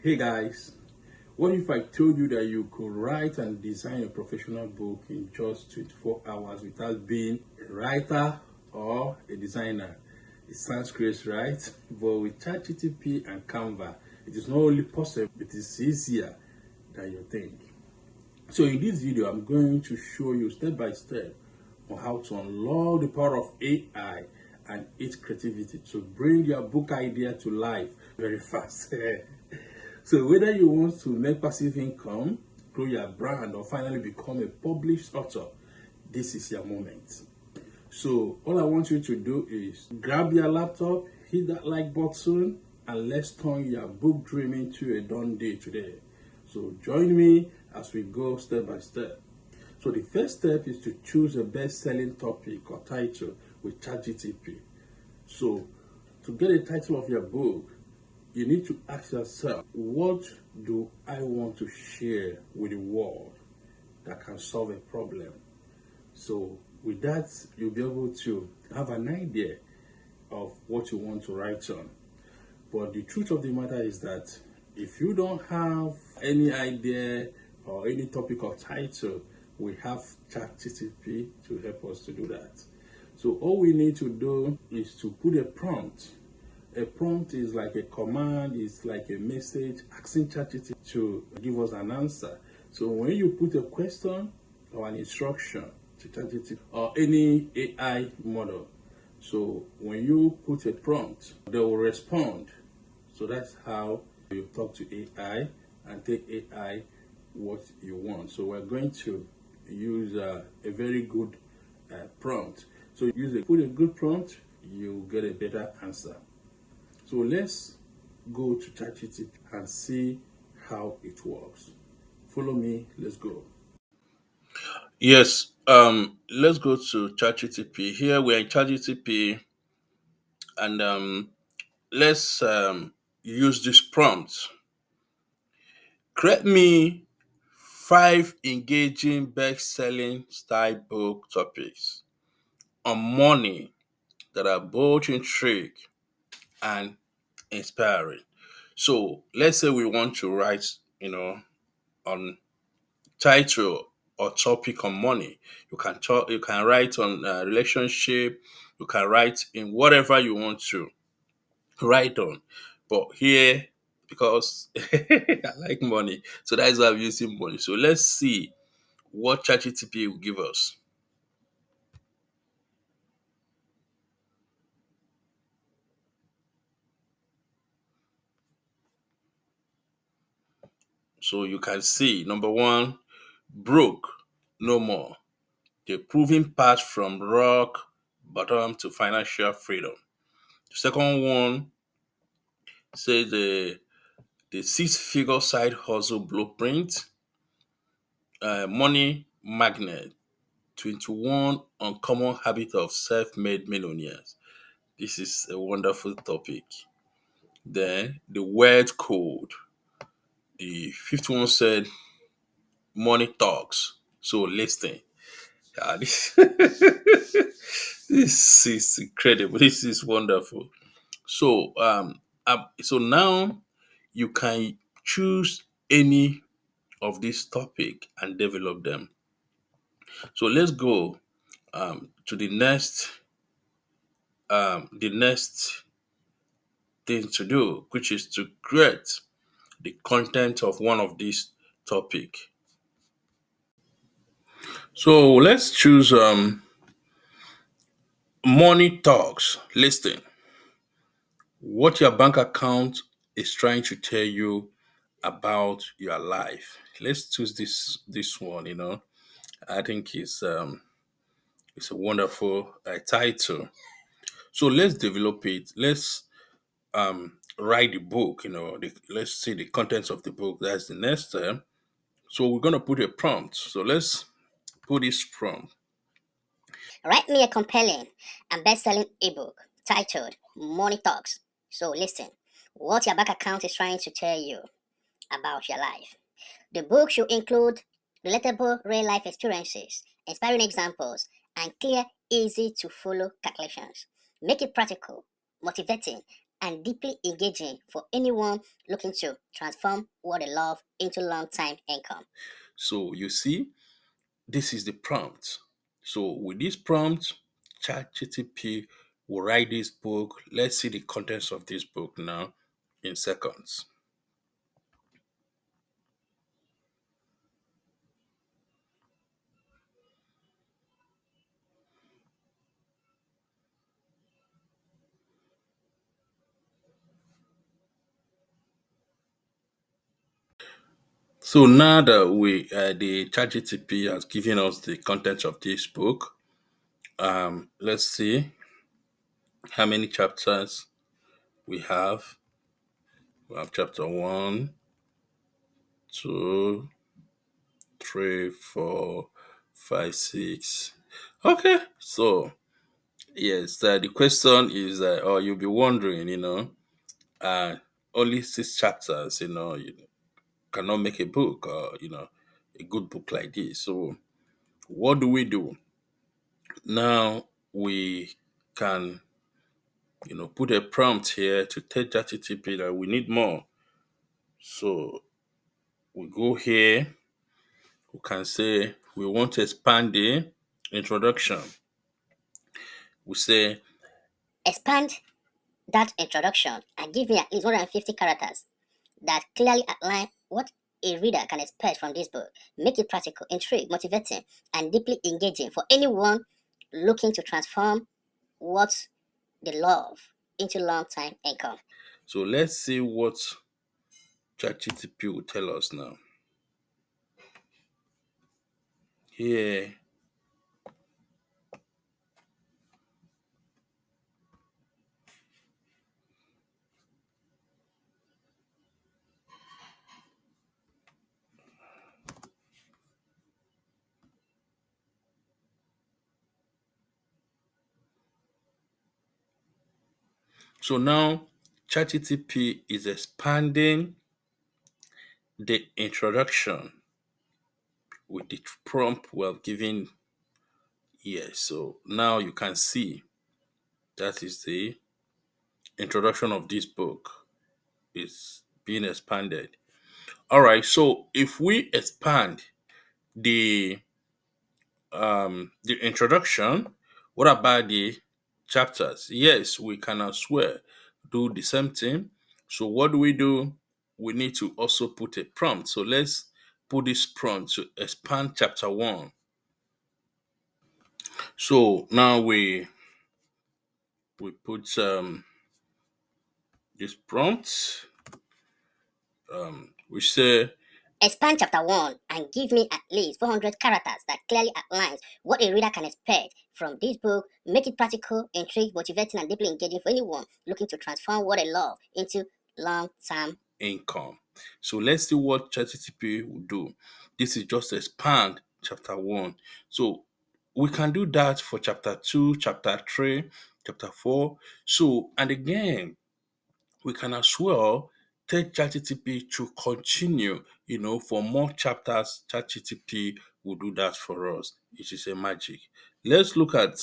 Hey guys, what if I told you that you could write and design a professional book in just 24 hours without being a writer or a designer? It sounds crazy, right? But with ChatGPT and Canva, it is not only possible, it is easier than you think. So in this video, I'm going to show you step by step on how to unlock the power of AI and its creativity to bring your book idea to life very fast. So whether you want to make passive income, grow your brand, or finally become a published author, this is your moment. So all I want you to do is grab your laptop, hit that like button, and let's turn your book dream into a done day today. So join me as we go step by step. So the first step is to choose a best-selling topic or title with ChatGPT. So to get a title of your book, you need to ask yourself, what do I want to share with the world that can solve a problem? So with that, you'll be able to have an idea of what you want to write on. But the truth of the matter is that if you don't have any idea or any topic or title, we have ChatGPT to help us to do that. So all we need to do is to put a prompt. A prompt is like a command, it's like a message asking ChatGPT to give us an answer. So when you put a question or an instruction to ChatGPT or any AI model, so when you put a prompt, they will respond. So that's how you talk to AI and take AI what you want. So we're going to use a very good prompt. So put a good prompt, you get a better answer. So let's go to ChatGPT and see how it works. Follow me, let's go. Yes, let's go to ChatGPT. Here we're in ChatGPT and let's use this prompt. Create me 5 engaging best-selling style book topics on money that are both intrigue and inspiring. So let's say we want to write, on title or topic on money. You can write on relationship. You can write in whatever you want to write on. But here, because I like money, so that's why I'm using money. So let's see what ChatGPT will give us. So you can see number one, broke no more. The proving path from rock bottom to financial freedom. The second one says the six-figure side hustle blueprint, money magnet, 21 uncommon habits of self-made millionaires. This is a wonderful topic. Then the word code. The fifth one said money talks. So listen. This, this is incredible. This is wonderful. So now you can choose any of this topic and develop them. So let's go to the next thing to do, which is to create the content of one of these topic. So let's choose money talks listing. What your bank account is trying to tell you about your life. Let's choose this one. I think it's a wonderful title. So let's develop it. Let's write the book. Let's see the contents of the book. That's the next step. So we're gonna put a prompt. So let's put this prompt. Write me a compelling and best-selling ebook titled Money Talks. So listen, what your bank account is trying to tell you about your life. The book should include relatable real-life experiences, inspiring examples, and clear, easy to follow calculations. Make it practical, motivating, and deeply engaging for anyone looking to transform what they love into long-time income. So you see, this is the prompt. So with this prompt, ChatGPT will write this book. Let's see the contents of this book now in seconds. So now that the ChatGPT has given us the contents of this book, let's see how many chapters we have. We have chapter one, two, three, four, five, six. Okay, so yes, the question is, or you'll be wondering, uh, only six chapters, you cannot make a book, or a good book like this. So what do we do? Now we can, put a prompt here to tell ChatGPT that we need more. So we go here, we can say we want to expand the introduction. We say, Expand that introduction and give me at least 150 characters that clearly outline what a reader can expect from this book. Make it practical, intriguing, motivating, and deeply engaging for anyone looking to transform what they love into long-time income. so let's see what ChatGPT will tell us now. Here, so now ChatGPT is expanding the introduction with the prompt we have given here. So now you can see that is the introduction of this book is being expanded. All right, so if we expand the the introduction, what about the chapters? Yes, we can as well do the same thing. So what do? We need to also put a prompt. So let's put this prompt to expand chapter one. So now we put this prompt. We say, Expand chapter 1 and give me at least 400 characters that clearly outlines what a reader can expect from this book. Make it practical, intriguing, motivating, and deeply engaging for anyone looking to transform what they love into long-term. income. So let's see what ChatGPT will do. This is just expand chapter one. So we can do that for chapter two, chapter three, chapter four. So, and again, we can as well take ChatGPT to continue, for more chapters. ChatGPT will do that for us. It is a magic. Let's look at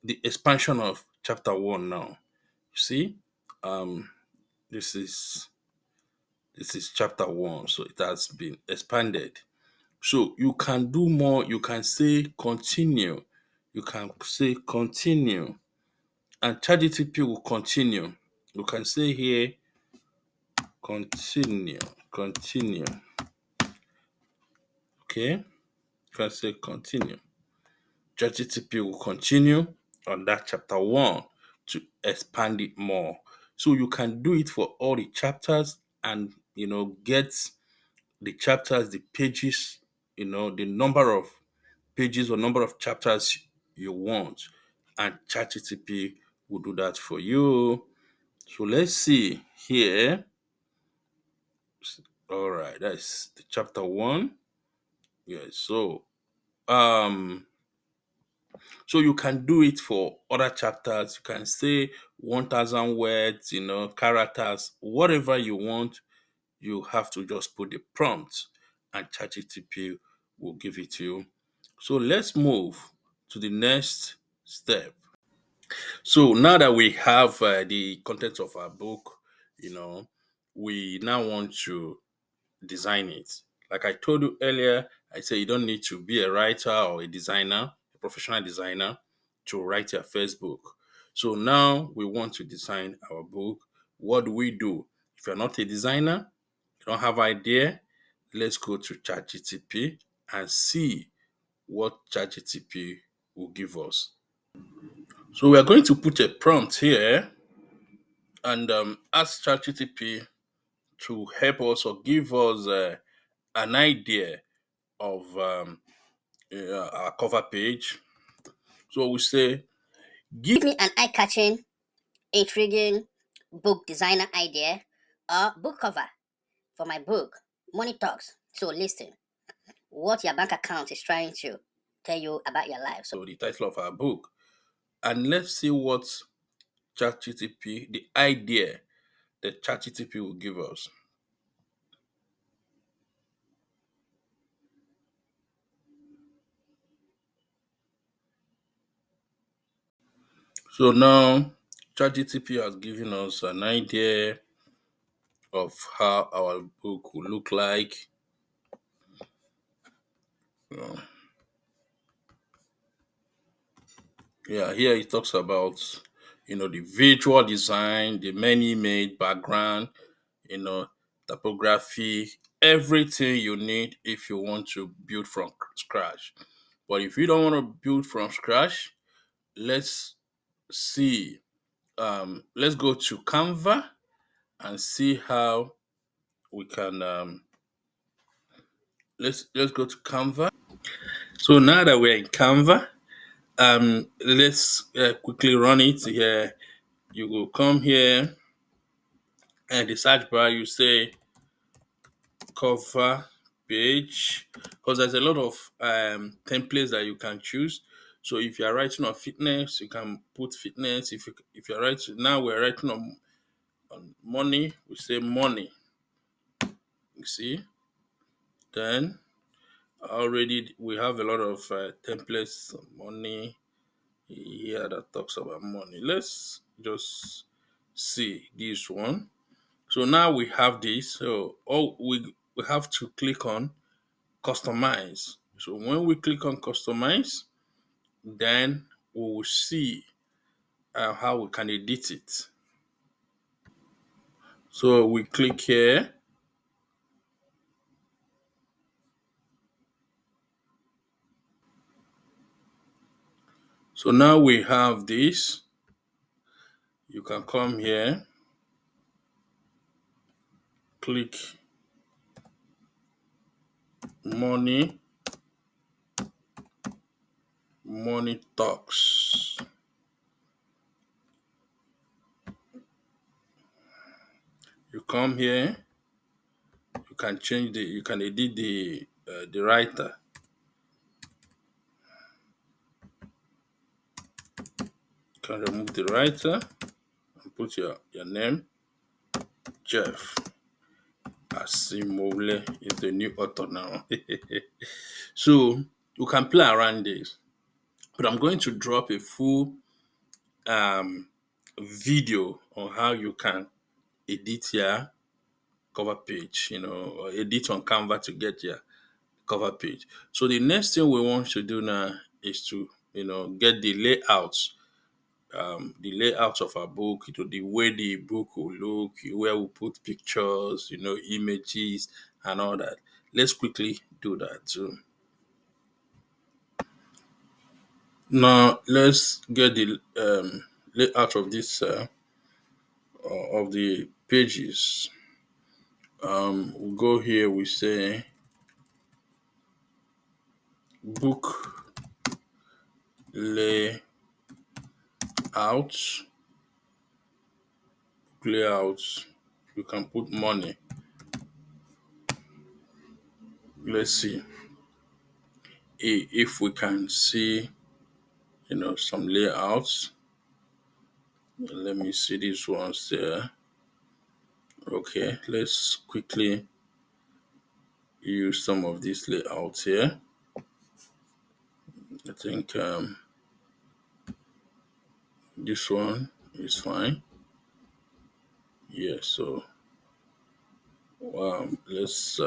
the expansion of chapter one now. You see, um, this is chapter one, so it has been expanded. So you can do more. You can say continue. You can say continue, and ChatGPT will continue. You can say here continue, continue. Okay, you can say continue. ChatGPT will continue on that chapter one to expand it more. So you can do it for all the chapters and get the chapters, the pages, the number of pages or number of chapters you want. And ChatGPT will do that for you. So let's see here. All right, that's the chapter one. Yeah, um so you can do it for other chapters. You can say 1,000 words, characters, whatever you want. You have to just put the prompt and ChatGPT will give it to you. So let's move to the next step. So now that we have the content of our book, you know, we now want to design it. Like I told you earlier, I say you don't need to be a writer or a designer, a professional designer, to write your first book. So now we want to design our book. What do we do? If you're not a designer, you don't have idea, let's go to ChatGPT and see what ChatGPT will give us. So we are going to put a prompt here and ask ChatGPT to help us or give us an idea of our cover page. So we say, give Give me an eye-catching, intriguing book designer idea or book cover for my book, Money Talks. So listen, what your bank account is trying to tell you about your life. So the title of our book, and let's see what ChatGPT, the idea that ChatGPT will give us. So now ChatGPT has given us an idea of how our book will look like. You know, yeah, here it talks about the visual design, the many made background, you know, typography, everything you need if you want to build from scratch. But if you don't want to build from scratch, let's see. Let's go to Canva and see how we can. Let's go to Canva. So now that we're in Canva, let's quickly run it here. You will come here and the search bar. You say cover page because there's a lot of templates that you can choose. So if you are writing on fitness, you can put fitness. If you're writing now, we're writing on money. We say money. You see, then already we have a lot of templates on money here that talks about money. Let's just see this one. So now we have this. So all we have to click on customize. So when we click on customize, then we will see how we can edit it. So we click here. So now we have this. You can come here, click money, money talks. You come here, you can you can edit the writer. You can remove the writer and put your name, Jeff Asimole is the new author now. So you can play around this, but I'm going to drop a full um, video on how you can edit your cover page, or edit on Canva to get your cover page. So the next thing we want to do now is to, get the layout of our book, the way the book will look, where we put pictures, images and all that. Let's quickly do that too. Now let's get the layout of this of the pages. We go here. We say book layout. Layout. You can put money. Let's see if we can see some layouts. Let me see these ones there. Okay, let's quickly use some of these layouts here. I think This one is fine. Yeah. So let's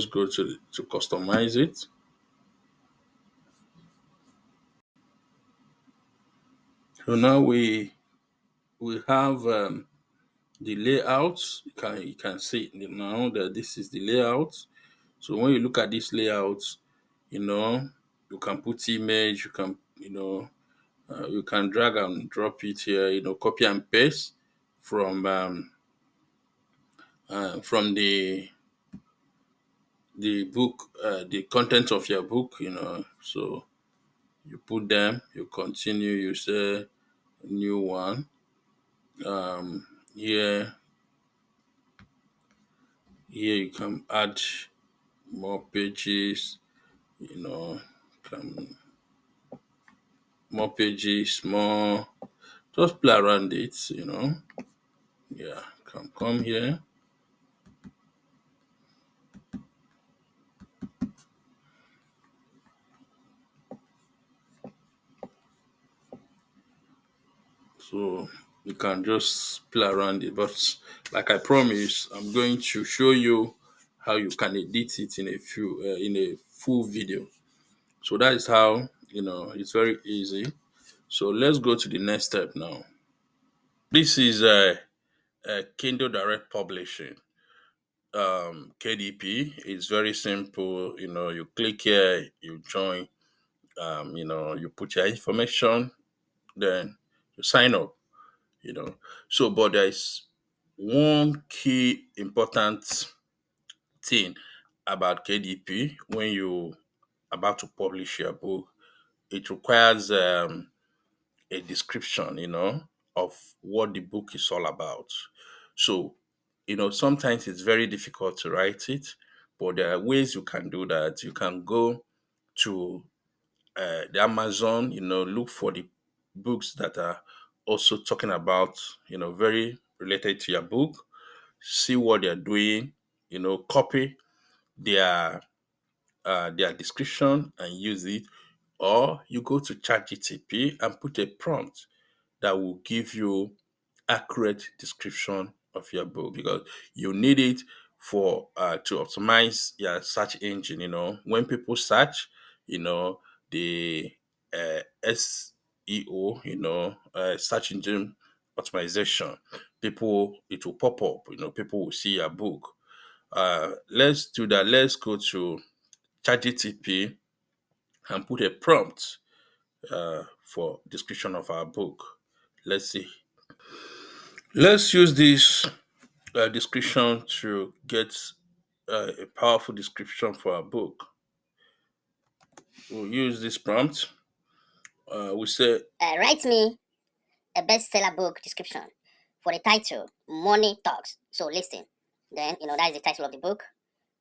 go to customize it. So now we have the layout. You can see now that this is the layout. So when you look at this layout, you know you can put image. You can drag and drop it here. Copy and paste from the book, the content of your book. So you put them. You continue. You say new one. Here, you can add more pages. You know, can more pages, more. Just play around it. Yeah, can come here. So you can just play around it. But like I promised, I'm going to show you how you can edit it in a full video. So that is how it's very easy. So let's go to the next step now. This is Kindle Direct Publishing. KDP. It's very simple. You click here, you join. You put your information, then you sign up. But there is one key important thing about KDP when you about to publish your book. It requires a description, of what the book is all about. So, sometimes it's very difficult to write it, but there are ways you can do that. You can go to the Amazon, look for the books that are also talking about, very related to your book, see what they're doing, copy their their description and use it, or you go to ChatGPT and put a prompt that will give you accurate description of your book because you need it for to optimize your search engine. When people search, the SEO, search engine optimization, people it will pop up. People will see your book. Let's do that. Let's go to ChatGPT and put a prompt for description of our book. Let's see. Let's use this description to get a powerful description for our book. We'll use this prompt. We say, Write me a bestseller book description for the title Money Talks. So listen. Then that is the title of the book.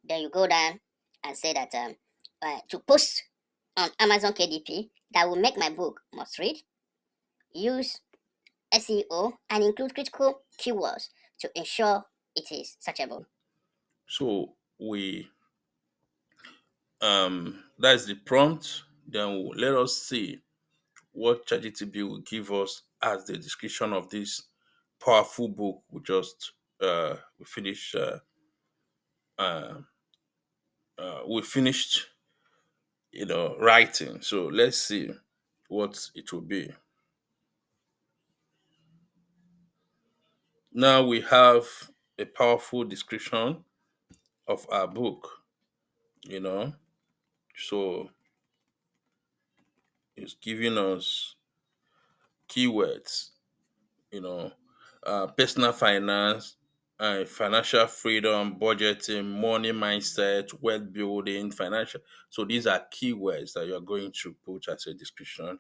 Then you go down and say that to post on Amazon KDP that will make my book must read. Use SEO and include critical keywords to ensure it is searchable. so that's the prompt. Then let us see what ChatGPT will give us as the description of this powerful book we finished. Uh, we finished, writing. So let's see what it will be. Now we have a powerful description of our book, you know. So it's giving us keywords, you know, personal finance, financial freedom, budgeting, money mindset, wealth building, financial. So these are keywords that you're going to put as a description,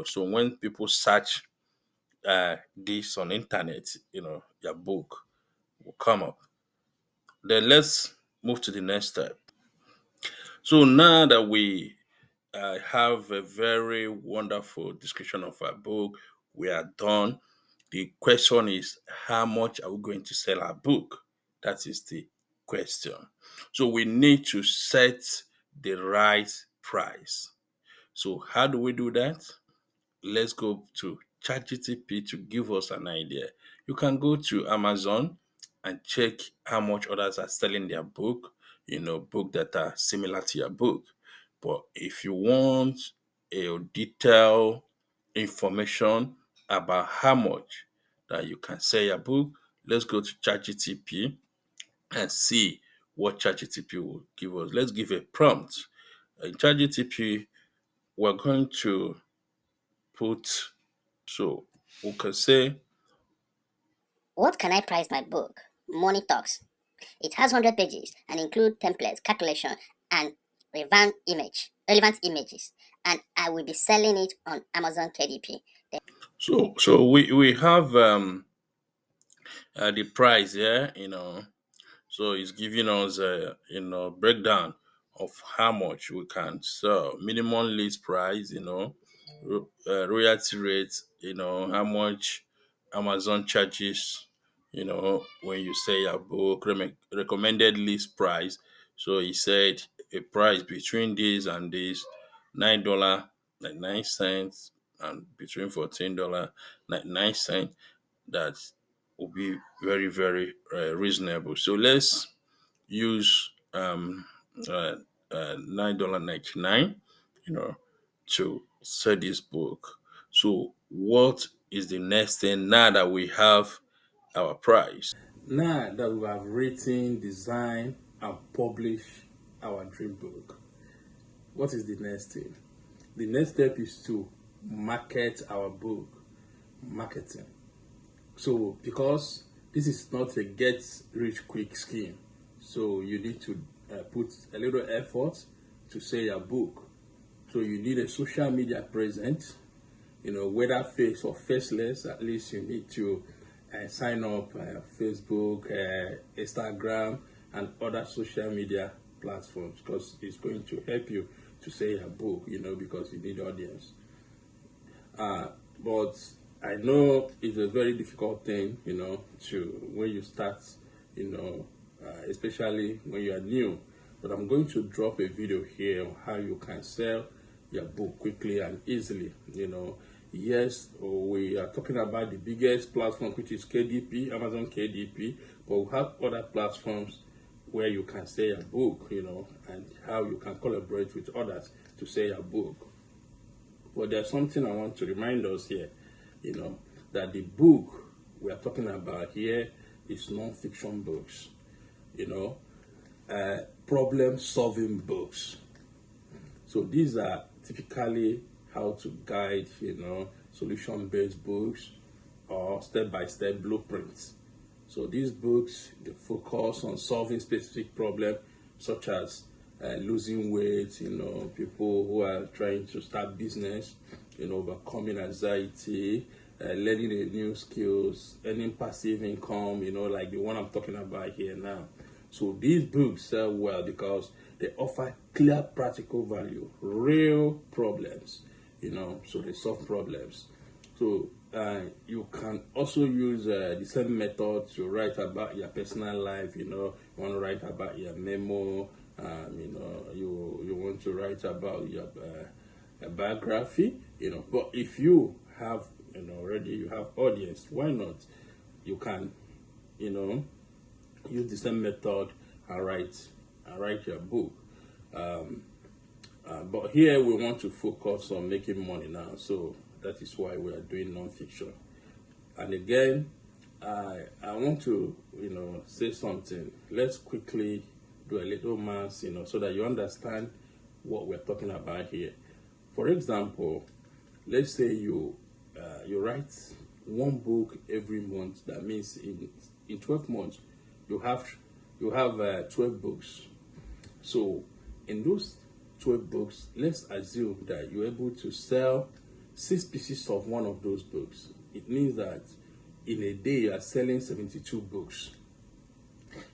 So when people search this on internet, your book will come up. Then let's move to the next step. So now that we have a very wonderful description of our book, we are done. The question is, how much are we going to sell our book? That is the question. So we need to set the right price. So how do we do that? Let's go to ChatGPT to give us an idea. You can go to Amazon and check how much others are selling their book, book that are similar to your book. But if you want a detailed information about how much that you can sell your book, let's go to ChatGPT and see what ChatGPT will give us. Let's give a prompt. In ChatGPT, we're going to put, so we can say, What can I price my book? Money Talks. It has 100 pages and include templates, calculation, and relevant images. And I will be selling it on Amazon KDP. so we have the price, yeah, so it's giving us a breakdown of how much we can sell, minimum list price, royalty rate, how much Amazon charges, when you say a book, recommended list price. So he said a price between this and this, $9.99, and between $14.99. That will be very, very reasonable. So let's use $9.99, you know, to sell this book. So what is the next thing now that we have our price? Now that we have written, designed, and published our dream book, what is the next thing? The next step is to market our book. Marketing. So, because this is not a get rich quick scheme, so you need to put a little effort to sell your book. So, you need a social media presence, whether face or faceless. At least you need to sign up Facebook, Instagram, and other social media platforms, because it's going to help you to sell your book, because you need audience. But I know it's a very difficult thing, to when you start, especially when you are new. But I'm going to drop a video here on how you can sell your book quickly and easily. Yes, we are talking about the biggest platform, which is KDP, Amazon KDP, but we have other platforms where you can sell your book, and how you can collaborate with others to sell your book. But there's something I want to remind us here, that the book we are talking about here is non-fiction books, problem-solving books. So these are typically how to guide, solution-based books or step-by-step blueprints. So these books, they focus on solving specific problems such as losing weight, people who are trying to start business, overcoming anxiety, learning a new skills, earning passive income, like the one I'm talking about here now. So these books sell well because they offer clear practical value, real problems, so they solve problems. So you can also use the same method to write about your personal life. You want to write about your memo. You want to write about your biography. But if you have already you have audience, why not? You can use the same method and write your book. But here we want to focus on making money now, so that is why we are doing non-fiction. And again, I want to say something. Let's quickly do a little math, so that you understand what we're talking about here. For example, let's say you write one book every month. That means in 12 months you have 12 books. So in those 12 books, let's assume that you're able to sell 6 pieces of one of those books. It means that in a day you are selling 72 books.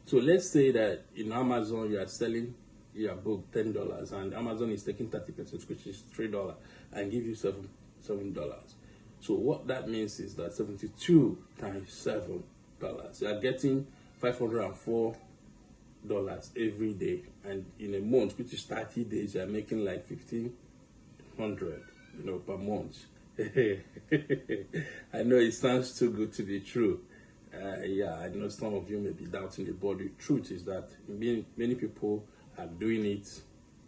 So let's say that in Amazon you are selling your book $10, and Amazon is taking 30%, which is $3, and give you $7. So what that means is that 72 times $7, you are getting $504 every day, and in a month, which is 30 days, you are making like 1,500 per month. I know it sounds too good to be true. Yeah, I know some of you may be doubting it, but the truth is that many people are doing it,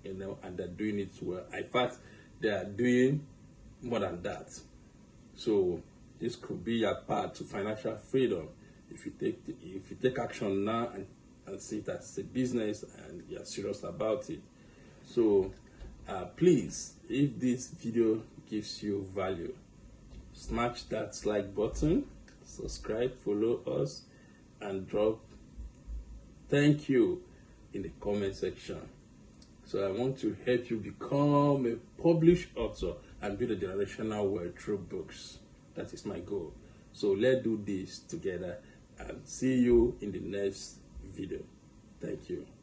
and they're doing it well. In fact, they are doing more than that. So this could be your path to financial freedom if you take action now and see it as a business and you're serious about it. So please, if this video gives you value, smash that like button, subscribe, follow us, and drop thank you in the comment section. So I want to help you become a published author and build a generational wealth through books. That is my goal. So let's do this together, and see you in the next video. Thank you.